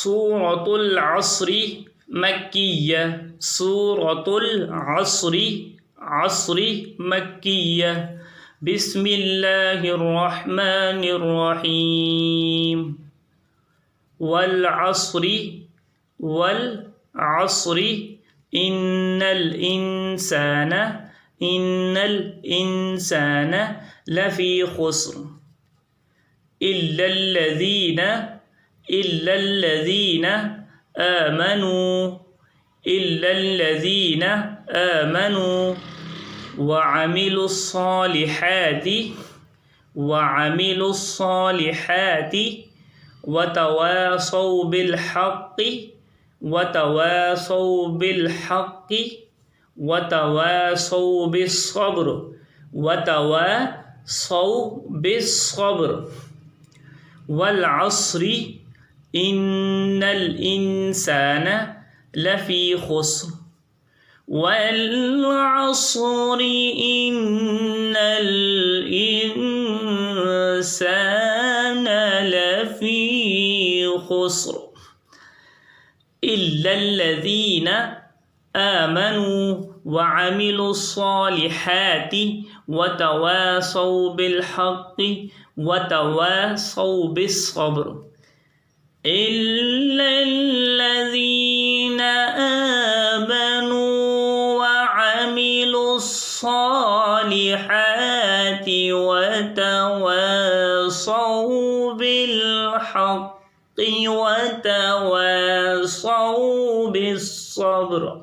سورة العصر مكية. سورة العصر مكية. بسم الله الرحمن الرحيم. والعصر إن الإنسان لفي خسر إلا الذين آمنوا وعملوا الصالحات وتواصوا بالحق وتواصوا بالصبر. والعصر إن الإنسان لفي خسر. والعصر إن الإنسان لفي خسر إلا الذين آمنوا وعملوا الصالحات وتواصوا بالحق وتواصوا بالصبر. إلا الذين آمنوا وعملوا الصالحات وتواصوا بالحق وتواصوا بالصبر.